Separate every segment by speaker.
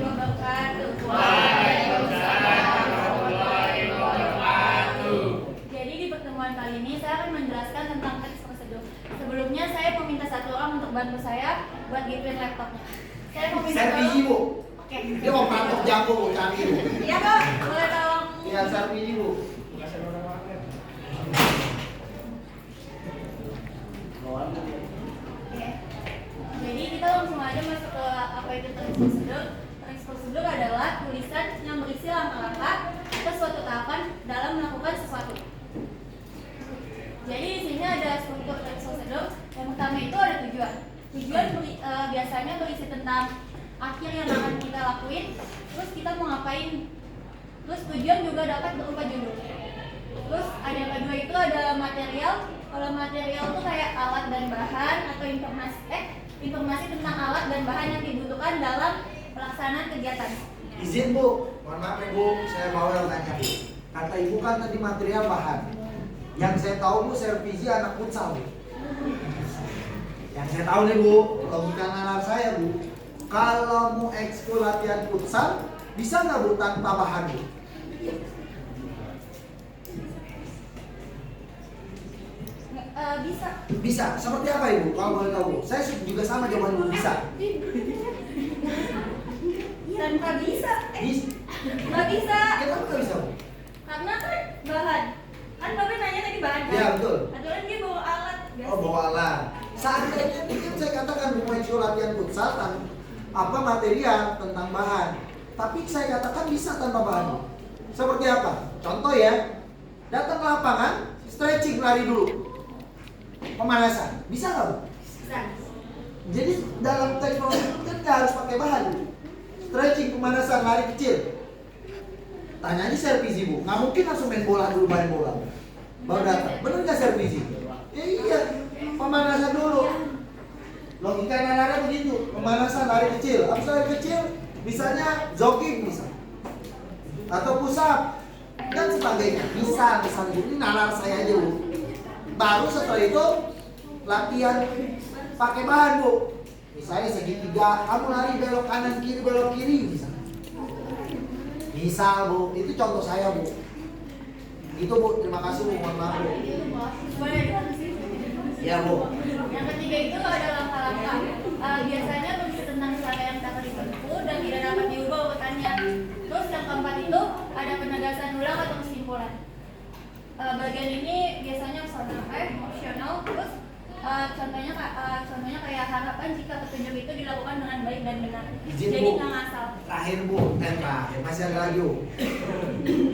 Speaker 1: wabarakatuh.
Speaker 2: Waalaikumsalam warahmatullahi wabarakatuh.
Speaker 1: Jadi di pertemuan kali ini saya akan menjelaskan tentang teks prosedur. Sebelumnya saya meminta satu orang untuk bantu saya buat gituin laptopnya. Saya mau minta
Speaker 3: Servisi, Bu.
Speaker 1: Oke.
Speaker 3: Dia mau patok jago, Bu, cari, Bu.
Speaker 1: Iya kok, boleh tolong.
Speaker 3: Iya, servisi, Bu.
Speaker 1: Oke. Jadi kita langsung aja masuk ke apa itu teks prosedur. Teks prosedur adalah tulisan yang berisi langkah-langkah atau suatu tahapan dalam melakukan sesuatu. Jadi di sini ada struktur teks prosedur. Yang pertama itu ada tujuan. Tujuan biasanya berisi tentang akhir yang akan kita lakuin, terus kita mau ngapain. Terus tujuan juga dapat berupa judul. Terus ada yang kedua itu ada material. Kalau material itu kayak alat dan bahan atau informasi tentang alat dan bahan yang dibutuhkan dalam pelaksanaan kegiatan.
Speaker 3: Izin, Bu. Mohon maaf ya, Bu. Saya mau tanya, Bu. Kata Ibu kan tadi material bahan. Yang saya tahu, Bu, servisi anak futsal, Bu. Yang saya tahu nih, Bu, logika nalar saya, Bu. Kalau mau ekskul latihan futsal, bisa nggak, Bu, tanpa bahan, Bu?
Speaker 1: Bisa.
Speaker 3: Bisa. Seperti apa, Ibu? Kalau boleh tahu, Bu. Saya juga sama jawaban Bu, bisa.
Speaker 1: Tanpa bisa. Nggak bisa.
Speaker 3: Kenapa nggak bisa, Bu?
Speaker 1: Karena kan bahan. Kan Bapak nanya tadi bahan kan?
Speaker 3: Iya, betul.
Speaker 1: Aturan dia bawa alat.
Speaker 3: Oh, bawa alat. Seandainya mungkin saya katakan Bu ekskul latihan futsal apa material tentang bahan. Tapi saya katakan bisa tanpa bahan. Seperti apa? Contoh ya. Datang ke lapangan, stretching lari dulu. Pemanasan. Bisa nggak, Bu?
Speaker 1: Bisa.
Speaker 3: Jadi dalam teks prosedur kan nggak harus pakai bahan. Stretching, pemanasan, lari kecil. Tanya aja servisi, Bu. Nggak mungkin langsung main bola dulu, main bola. Baru datang. Bener nggak servisi? Iya. Pemanasan dulu. Logika nalarnya begitu. Pemanasan, lari kecil. Habis lari kecil, bisanya jogging bisa. Atau push up dan sebagainya. Bisa, misalnya. Ini nalar saya aja, Bu. Baru setelah itu latihan pakai bahan, Bu. Misalnya segitiga, kamu lari belok kanan kiri belok kiri bisa. Misal, Bu, itu contoh saya, Bu. Itu, Bu, terima kasih, Bu. Mohon maaf, Bu.
Speaker 1: Boleh diterusin?
Speaker 3: Iya, Bu.
Speaker 1: Yang ketiga itu ada langkah-langkah. Biasanya berisi tentang cara yang dapat ditempuh dan tidak dapat diubah urutannya. Terus yang keempat itu ada penegasan ulang atau kesimpulan. Bagian ini biasanya opsional. Terus contohnya kayak harapan jika petunjuk itu dilakukan dengan baik dan benar.
Speaker 3: Izin,
Speaker 1: Jadi
Speaker 3: Bu.
Speaker 1: nggak ngasal.
Speaker 3: Terakhir, Bu. Terakhir. Masih ada lagi, Bu.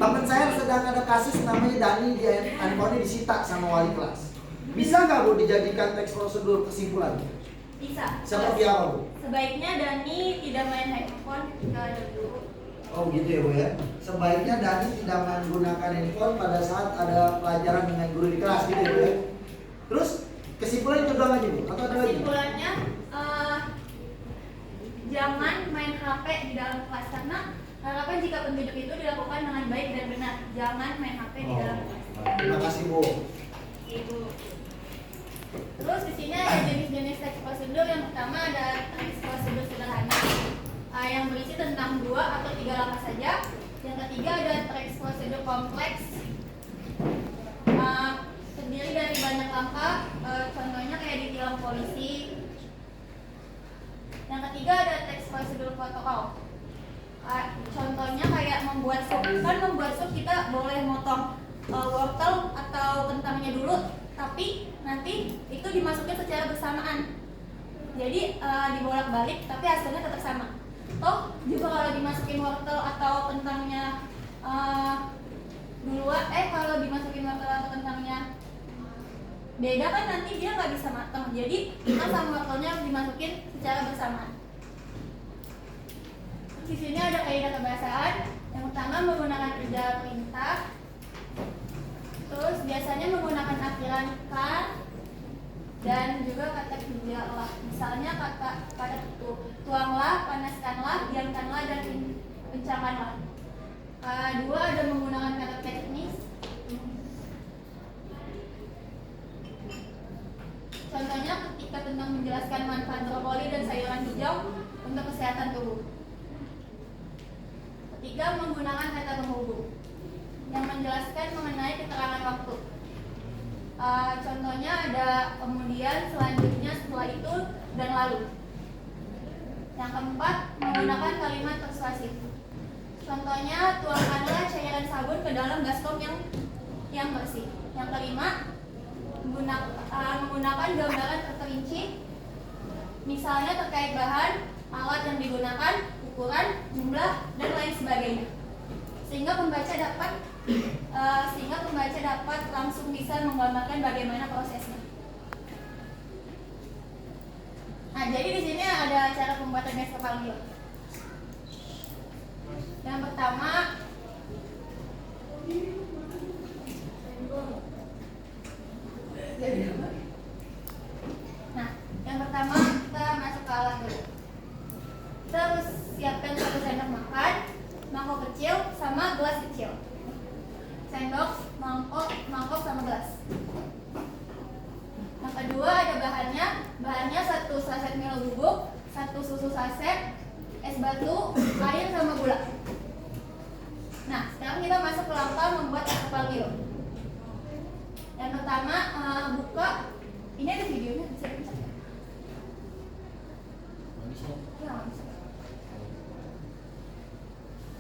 Speaker 3: Teman saya sedang ada kasus namanya Dani, handphonenya disita sama wali kelas. Bisa nggak, Bu, dijadikan teks prosedur kesimpulan?
Speaker 1: Bisa.
Speaker 3: Seperti apa, Bu?
Speaker 1: Sebaiknya Dani tidak main handphone dulu.
Speaker 3: Oh gitu ya, Bu ya. Sebaiknya Dani tidak menggunakan handphone pada saat ada pelajaran dengan guru di kelas gitu ya, Bu ya. Terus kesimpulan itu doang aja, Bu? Atau ada lagi?
Speaker 1: Kesimpulannya jangan main HP di dalam kelas karena harapan jika petunjuk itu dilakukan dengan baik dan benar. Jangan main HP di dalam kelas.
Speaker 3: Terima kasih, Bu.
Speaker 1: Ibu. Terus di sini ada jenis-jenis teks prosedur. Yang pertama ada teks prosedur sederhana yang berisi tentang 2 atau 3 langkah saja. Yang ketiga ada teks prosedur kompleks terdiri dari banyak langkah, contohnya kayak di tilang polisi. Yang ketiga ada teks prosedur protokol. Contohnya kayak membuat sup. Kan membuat sup kita boleh motong wortel atau kentangnya dulu, tapi nanti itu dimasukin secara bersamaan. Jadi dibolak-balik tapi hasilnya tetap sama. Toh juga kalau dimasukin wortel atau kentangnya kalau dimasukin wortel atau kentangnya beda kan nanti dia nggak bisa matang. Jadi kita sama wortelnya harus dimasukin secara bersamaan. Di sini ada kaidah kebahasaan. Yang pertama menggunakan kerja perintah. Terus biasanya menggunakan akhiran kan dan juga kata kerjalah. Misalnya kata tuanglah, panaskanlah, diamkanlah dan kencangkanlah. Dua ada menggunakan kata teknis. Contohnya ketika tentang menjelaskan manfaat brokoli dan sayuran hijau untuk kesehatan tubuh. Ketiga, menggunakan kata penghubung yang menjelaskan mengenai keterangan waktu. Contohnya ada kemudian, selanjutnya, setelah itu, dan lalu. Yang keempat, menggunakan kalimat persuasif. Contohnya, tuangkanlah cairan sabun ke dalam baskom yang bersih. Yang kelima, menggunakan gambaran terperinci, misalnya terkait bahan, alat yang digunakan, ukuran, jumlah, dan lain sebagainya. Sehingga pembaca dapat langsung bisa menggambarkan bagaimana prosesnya. Nah, jadi di sini ada cara pembuatan es kepal Milo. Yang pertama, kita masuk ke alat dulu. Kita harus siapkan 1 sendok makan, mangkok kecil, sama gelas kecil. Sendok, mangkok sama gelas. Yang kedua ada bahannya. Bahannya 1 saset Milo bubuk, 1 susu saset, es batu, air sama gula. Nah, sekarang kita masuk ke langkah membuat es kepal Milo. Yang pertama, buka. Ini ada videonya, bisa dipencet ya? Ya, bisa.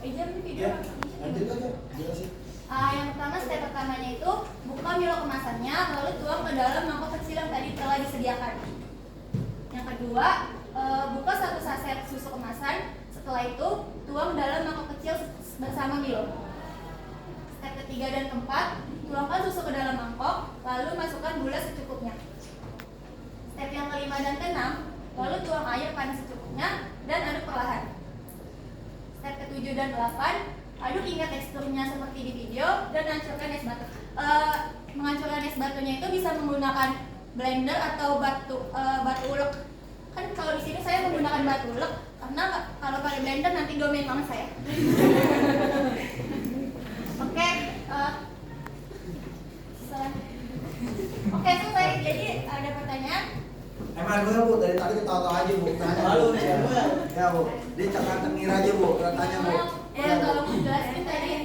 Speaker 1: Ijam ini video.
Speaker 3: Ya, lanjut aja, jelasin.
Speaker 1: Yang pertama, step pertamanya itu buka Milo kemasannya, lalu tuang ke dalam mangkok kecil yang tadi telah disediakan. Yang kedua, buka 1 saset susu kemasan. Setelah itu, tuang dalam mangkok kecil bersama Milo. Step ketiga dan keempat, tuangkan susu ke dalam mangkok, lalu masukkan gula secukupnya. Step yang kelima dan keenam, lalu tuang air panas secukupnya dan aduk perlahan. Step ketujuh dan 8, aduk hingga teksturnya seperti di video dan hancurkan es batu. Menghancurkan es batunya itu bisa menggunakan blender atau batu ulek. Kan kalau di sini saya menggunakan batu ulek karena kalau pakai blender nanti domain banget saya. Oke, selesai. Jadi ada pertanyaan?
Speaker 3: Emang gue Bu, dari tadi ketawa-tawa aja Bu, tanya Bu. Ya Bu, dia cakap-cengir aja Bu, tanya Bu.
Speaker 1: Tolong jelasin tadi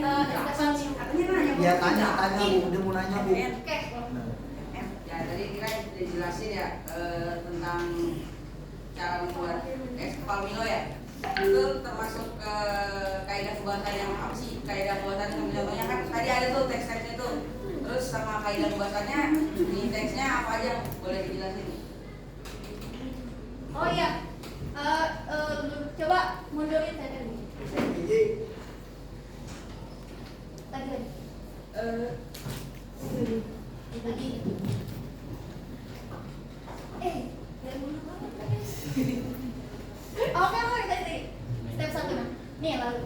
Speaker 3: Ya tanya Bu, dia mau nanya Bu.
Speaker 1: Oke.
Speaker 4: Ya tadi kita dijelasin ya tentang cara membuat es kepal Milo ya. Itu termasuk kaidah pembuatan yang apa sih? Kaidah pembuatan contohnya kan tadi ada tuh teks-teksnya tuh. Terus sama kaidah pembuatannya di teksnya apa aja? Boleh dijelasin?
Speaker 1: Oh iya. Coba mundurin saya dulu. Tadi. Tadi. Dari dulu banget guys. Oke, tadi. Step 1 nah. Nih lalu.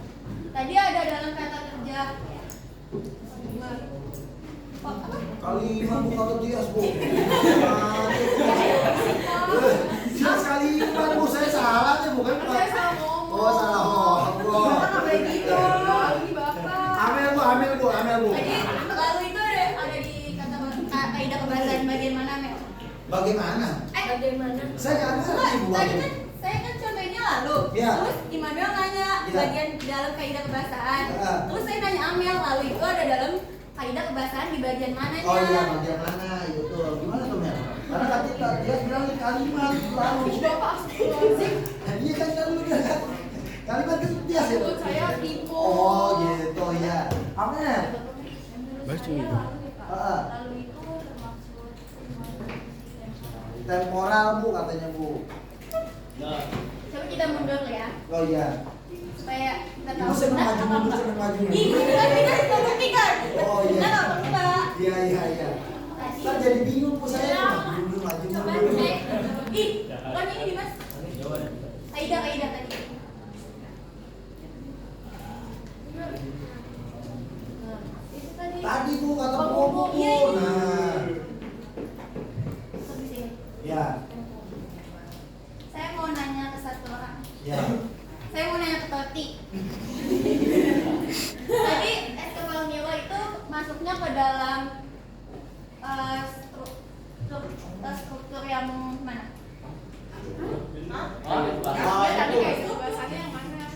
Speaker 1: Tadi ada dalam kata kerja. Apa?
Speaker 3: Kalimat bukan ketias Bu. Jelas kalimat Bu, saya salah nih bukan Pak.
Speaker 1: Saya salah ngomong.
Speaker 3: Oh salah ngomong Bu.
Speaker 1: Bapak kayak gitu. Ini Bapak.
Speaker 3: Amel Bu.
Speaker 1: Jadi lalu itu ada di kata kaidah kebahasaan bagian mana, Mel?
Speaker 3: Bagaimana?
Speaker 1: Bagaimana?
Speaker 3: Saya nggak ngerti Bu.
Speaker 1: Tadi kan saya kan contohnya lalu.
Speaker 3: Iya.
Speaker 1: Terus Immanuel nanya
Speaker 3: Iya.
Speaker 1: bagian dalam kaidah kebahasaan.
Speaker 3: Iya.
Speaker 1: Terus saya nanya Amel, lalu itu ada dalam kaidah kebahasaan di bagian mananya?
Speaker 3: Oh iya, bagian mana? Itu gimana tuh Mel? Karena tadi dia bilang kalimat lalu.
Speaker 1: Bapak astagfirullahaladzim.
Speaker 3: Iya kan dia kan kalimat itu biasa ya.
Speaker 1: Menurut saya tipu.
Speaker 3: Oh gitu ya. Amel.
Speaker 1: Lalu itu termaksud
Speaker 3: Temporal Bu katanya Bu.
Speaker 1: coba kita mundur ya
Speaker 3: Oh iya.
Speaker 1: supaya kita
Speaker 3: Ibu
Speaker 1: tahu
Speaker 3: senang
Speaker 1: benar
Speaker 3: maju
Speaker 1: apa
Speaker 3: mundur,
Speaker 1: enggak.
Speaker 3: senang maju
Speaker 1: Ih,
Speaker 3: mundur.
Speaker 1: kita membuktikan.
Speaker 3: Oh iya.
Speaker 1: Benar apa enggak?
Speaker 3: Iya. Kan jadi bingung Bu saya. Maju
Speaker 1: Coba
Speaker 3: mundur.
Speaker 1: cek. Ih, kan ini Dimas. Kaidah tadi. Itu tadi.
Speaker 3: Tadi Bu kata
Speaker 1: Penghubung,
Speaker 3: Bu.
Speaker 1: iya, ini.
Speaker 3: Nah.
Speaker 1: Terus di sini.
Speaker 3: Ya.
Speaker 1: Saya mau nanya ke satu orang.
Speaker 3: Ya.
Speaker 1: Saya mau nanya ke Toti. Tadi es kepal Milo itu masuknya ke dalam struktur yang mana?
Speaker 2: Oh,
Speaker 1: Tadi kayak itu bahasanya yang mana?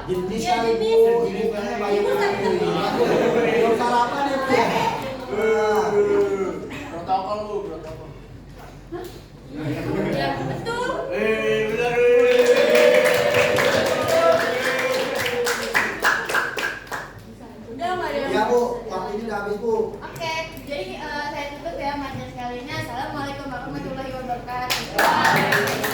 Speaker 3: Jenis
Speaker 1: Iya,
Speaker 3: kali
Speaker 1: jenis.
Speaker 3: Bu, jenis banyak banyak
Speaker 1: Ibu
Speaker 3: kali.
Speaker 1: tapi-
Speaker 3: Belum sarapan ya Bu. Nah,
Speaker 2: Protokol Bu, protokol.
Speaker 1: Ya, betul.
Speaker 2: Benar.
Speaker 1: Udah nggak ada yang-
Speaker 3: ya Bu, waktu ini udah habis Bu.
Speaker 1: Oke, jadi saya tutup ya materi sekalinya. Assalamualaikum warahmatullahi wabarakatuh.